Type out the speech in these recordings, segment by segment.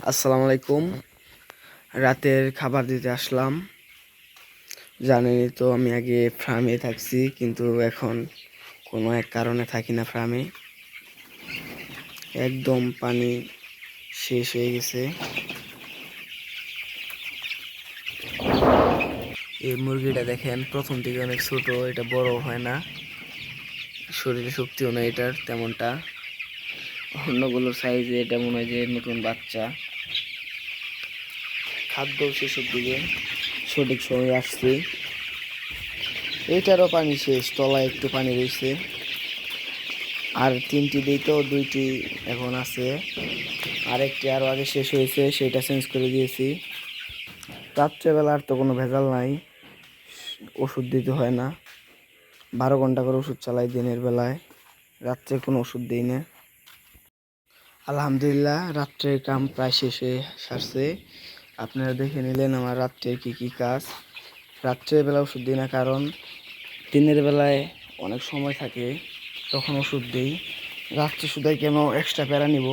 আসসালামু আলাইকুম। রাতের খাবার দিতে আসলাম। জানেনই তো আমি আগে ফার্মে থাকছি, কিন্তু এখন কোনো এক কারণে থাকি না ফার্মে। একদম পানি শেষ হয়ে গেছে। এই মুরগিটা দেখেন, প্রথম থেকে অনেক ছোট, এটা বড় হয় না, শরীরে শক্তিও নেই এটার তেমনটা। অন্যগুলোর সাইজে এটা মনে হয় যে নতুন বাচ্চা। খাদ্য শেষের দিকে, সঠিক সময় আসছি। এইটারও পানি শেষ, তলায় একটু পানি রয়েছে। আর তিনটি দিই তো, দুইটি এখন আছে, আরেকটি আরও আগে শেষ হয়েছে, সেটা চেঞ্জ করে দিয়েছি। রাত্রেবেলা আর তো কোনো ভেজাল নাই, ওষুধ দিতে হয় না। 12 ঘন্টা করে ওষুধ চালাই দিনের বেলায়, রাত্রে কোনো ওষুধ দিই না। আলহামদুলিল্লাহ, রাত্রের কাম প্রায় শেষ হয়ে সারছে। আপনারা দেখে নিলেন আমার রাত্রের কি কাজ। রাত্রের বেলা ওষুধ দিই না, কারণ দিনের বেলায় অনেক সময় থাকে, তখন ওষুধ দিই। রাত্রে শুধু কেন এক্সট্রা প্যারা নিব।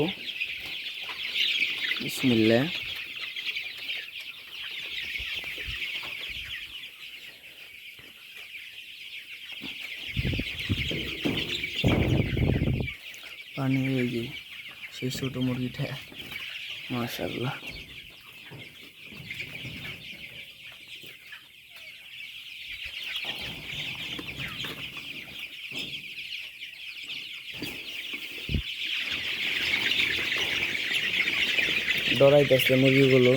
বিসমিল্লাহ। পানি এই যে সেই ছোট মুরগিটা, মাশাআল্লাহ। ডরাইতেছে মুরগিগুলো।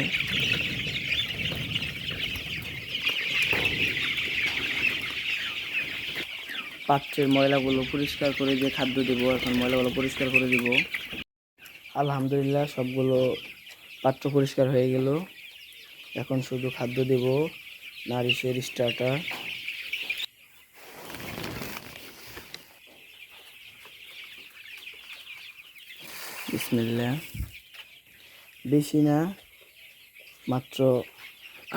পাত্রের ময়লাগুলো পরিষ্কার করে দিয়ে খাদ্য দেবো। এখন ময়লাগুলো পরিষ্কার করে দিব। আলহামদুলিল্লাহ, সবগুলো পাত্র পরিষ্কার হয়ে গেল। এখন শুধু খাদ্য দেব, নারিশের স্টার্টার। বিসমিল্লাহ। বেশি না, মাত্র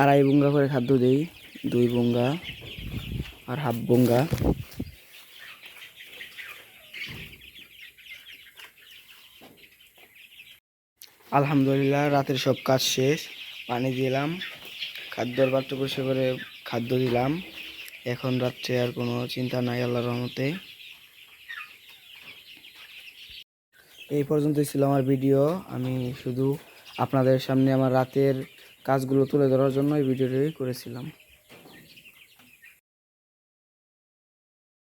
2.5 বুঙ্গা করে খাদ্য দেই। 2 বুঙ্গা আর হাফ বুঙ্গা। আলহামদুলিল্লাহ, রাতের সব কাজ শেষ। পানি দিলাম, খাদ্যর পাত্র পরিষ্কার করে খাদ্য দিলাম। এখন রাত্রে আর কোনো চিন্তা নাই, আল্লাহর রহমতে। এই পর্যন্তই ছিল আমার ভিডিও। আমি শুধু আপনাদের সামনে আমার রাতের কাজগুলো তুলে ধরার জন্য এই ভিডিওটি করেছিলাম।